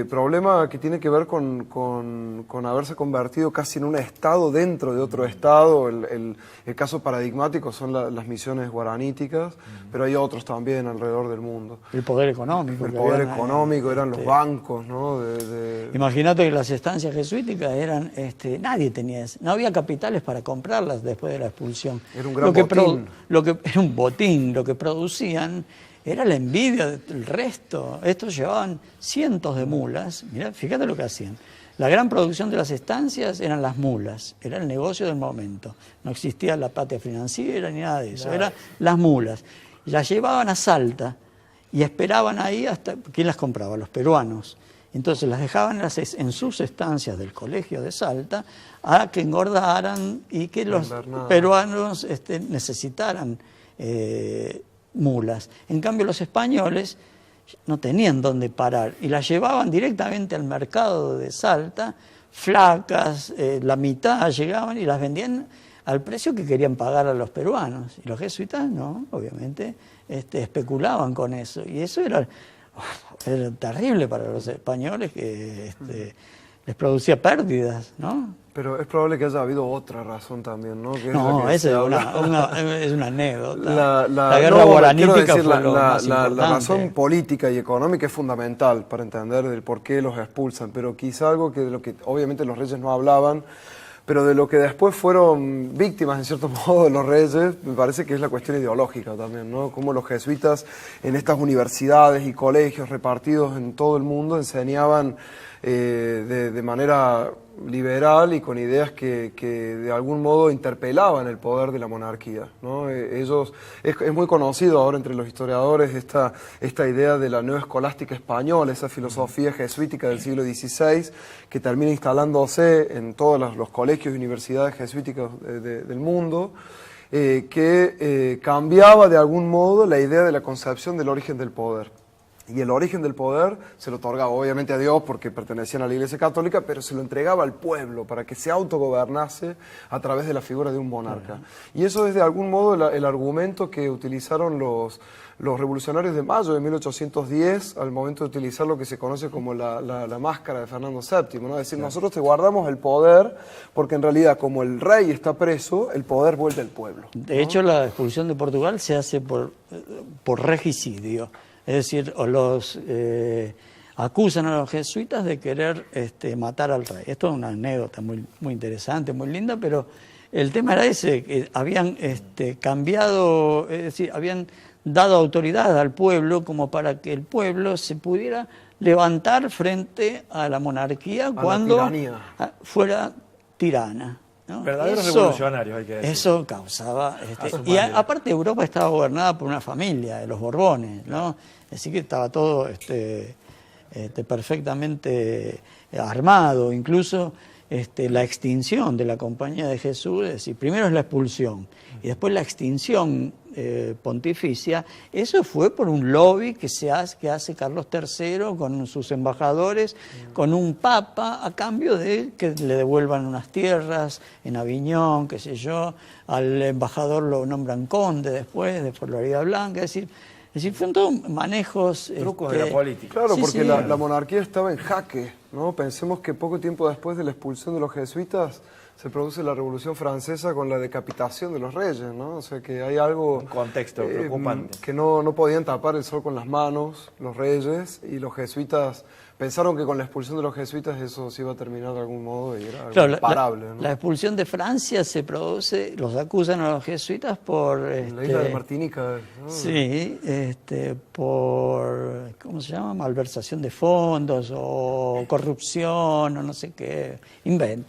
Problema que tiene que ver con haberse convertido casi en un estado dentro de otro estado. El caso paradigmático son las misiones guaraníticas, pero hay otros también alrededor del mundo.
El poder económico.
El poder económico, eran los bancos, ¿no?
Imagínate que las estancias jesuíticas eran, nadie tenía eso. No había capitales para comprarlas después de la expulsión.
Era un gran botín.
Era un botín, lo que producían era la envidia del resto. Estos llevaban cientos de mulas. Mirá, fíjate lo que hacían. La gran producción de las estancias eran las mulas. Era el negocio del momento. No existía la patria financiera ni nada de eso. Eran las mulas. Y las llevaban a Salta y esperaban ahí hasta... ¿Quién las compraba? Los peruanos. Entonces las dejaban en sus estancias del colegio de Salta a que engordaran y que los peruanos necesitaran... mulas. En cambio los españoles no tenían dónde parar y las llevaban directamente al mercado de Salta, flacas, la mitad llegaban y las vendían al precio que querían pagar a los peruanos. Y los jesuitas no, obviamente, especulaban con eso. Y eso era terrible para los españoles, que les producía pérdidas, ¿no?
Pero es probable que haya habido otra razón también, ¿no? Que es
no, esa es una anécdota. La guerra guaranítica fue lo más importante.
La razón política y económica es fundamental para entender el por qué los expulsan, pero quizá algo de lo que obviamente los reyes no hablaban, pero de lo que después fueron víctimas, en cierto modo, de los reyes, me parece que es la cuestión ideológica también, ¿no? Cómo los jesuitas en estas universidades y colegios repartidos en todo el mundo enseñaban de manera liberal y con ideas que de algún modo interpelaban el poder de la monarquía, ¿no? Es muy conocido ahora entre los historiadores esta idea de la neoescolástica española, esa filosofía jesuítica del siglo XVI que termina instalándose en todos los colegios y universidades jesuíticas del mundo, que cambiaba de algún modo la idea de la concepción del origen del poder. Y el origen del poder se lo otorgaba obviamente a Dios porque pertenecían a la Iglesia Católica, pero se lo entregaba al pueblo para que se autogobernase a través de la figura de un monarca. Y eso es de algún modo el argumento que utilizaron los revolucionarios de mayo de 1810 al momento de utilizar lo que se conoce como la máscara de Fernando VII, ¿no? Es decir, nosotros te guardamos el poder porque en realidad como el rey está preso, el poder vuelve al pueblo, ¿no?
De hecho, la expulsión de Portugal se hace por regicidio. Es decir, los acusan a los jesuitas de querer matar al rey. Esto es una anécdota muy interesante, muy linda, pero el tema era ese, que habían cambiado, es decir, habían dado autoridad al pueblo como para que el pueblo se pudiera levantar frente a la monarquía cuando fuera tirana, ¿no?
Verdaderos revolucionarios, hay que decir.
Eso causaba... y aparte Europa estaba gobernada por una familia, de los Borbones, ¿no? Así que estaba todo perfectamente armado. Incluso la extinción de la Compañía de Jesús, es decir, primero es la expulsión y después la extinción pontificia, eso fue por un lobby que hace Carlos III con sus embajadores, con un papa, a cambio de que le devuelvan unas tierras en Aviñón, qué sé yo, al embajador lo nombran conde después, de Florida Blanca, es decir, fueron todos manejos...
Trucos de la política.
Claro,
Sí,
porque
sí.
la monarquía estaba en jaque, ¿no? Pensemos que poco tiempo después de la expulsión de los jesuitas se produce la Revolución Francesa con la decapitación de los reyes, ¿no? O sea que hay algo...
Un contexto preocupante.
Que no podían tapar el sol con las manos los reyes, y los jesuitas pensaron que con la expulsión de los jesuitas eso se iba a terminar de algún modo y era algo
Claro,
imparable, ¿no?
la expulsión de Francia se produce, los acusan a los jesuitas por...
En la isla de Martinica, ¿no?
Sí, por, ¿cómo se llama? Malversación de fondos o corrupción o no sé qué.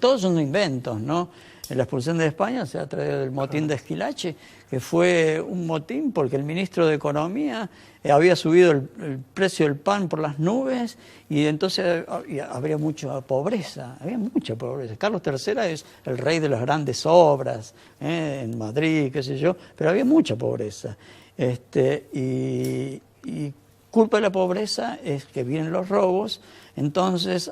Todos son inventos, ¿no? La expulsión de España se ha traído del motín de Esquilache, que fue un motín porque el ministro de Economía había subido el precio del pan por las nubes y entonces habría mucha pobreza, Carlos III es el rey de las grandes obras, en Madrid, qué sé yo, pero había mucha pobreza. Y culpa de la pobreza es que vienen los robos, entonces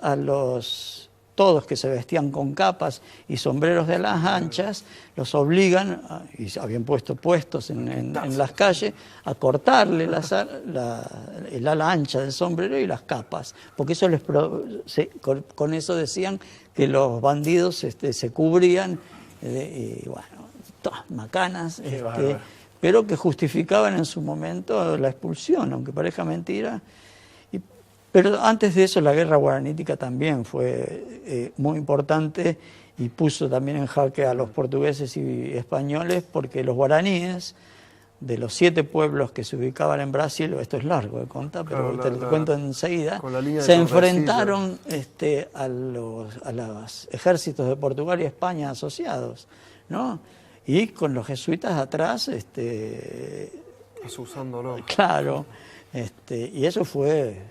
todos que se vestían con capas y sombreros de alas anchas, los obligan, y habían puesto puestos en las calles, a cortarle el ala ancha del sombrero y las capas, porque eso con eso decían que los bandidos se cubrían, y bueno, todas macanas, pero que justificaban en su momento la expulsión, aunque parezca mentira. Pero antes de eso la guerra guaranítica también fue muy importante y puso también en jaque a los portugueses y españoles, porque los guaraníes, de los 7 pueblos que se ubicaban en Brasil, esto es largo de contar, pero
Claro,
te lo cuento enseguida,
Tordesillas.
se enfrentaron a los ejércitos de Portugal y España asociados, ¿no? Y con los jesuitas atrás,
Asusándolo.
claro, y eso fue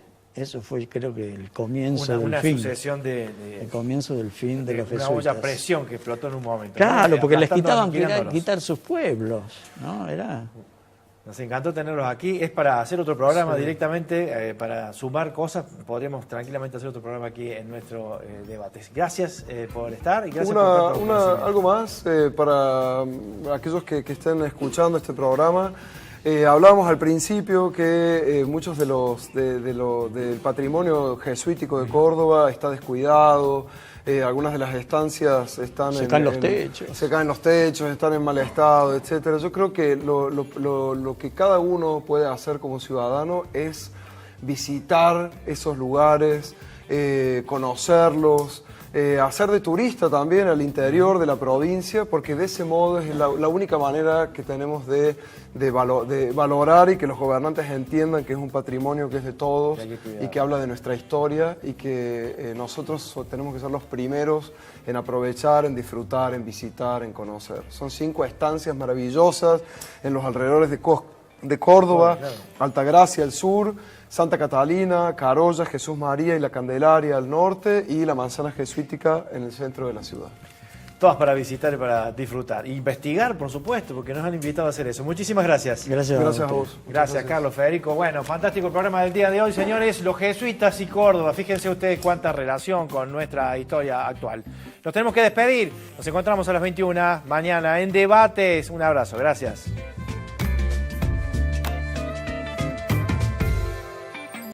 creo que el comienzo del fin.
Una sucesión
el comienzo del fin de los jesuitas.
Una olla presión que explotó en un momento.
Claro,
¿no?
porque les
Aplastándolos,
quitar sus pueblos, ¿no?
Nos encantó tenerlos aquí. Es para hacer otro programa directamente, para sumar cosas. Podríamos tranquilamente hacer otro programa aquí en nuestro debate. Gracias por estar y gracias por tanto
algo más para aquellos que estén escuchando este programa. Hablábamos al principio que muchos del patrimonio jesuítico de Córdoba está descuidado, algunas de las estancias están
se caen los techos,
están en mal estado, etcétera. Yo creo que lo que cada uno puede hacer como ciudadano es visitar esos lugares, conocerlos, hacer de turista también al interior de la provincia, porque de ese modo es la única manera que tenemos de valorar y que los gobernantes entiendan que es un patrimonio que es de todos y que habla de nuestra historia, y que nosotros tenemos que ser los primeros en aprovechar, en disfrutar, en visitar, en conocer. Son 5 estancias maravillosas en los alrededores de Córdoba, Altagracia al sur, Santa Catalina, Carolla, Jesús María y la Candelaria al norte, y la Manzana Jesuítica en el centro de la ciudad.
Todas para visitar y para disfrutar. Investigar, por supuesto, porque nos han invitado a hacer eso. Muchísimas gracias.
Gracias
a vos.
Gracias, Carlos, Federico. Bueno, fantástico el programa del día de hoy, señores. Los jesuitas y Córdoba. Fíjense ustedes cuánta relación con nuestra historia actual. Nos tenemos que despedir. Nos encontramos a las 21 mañana en Debates. Un abrazo. Gracias.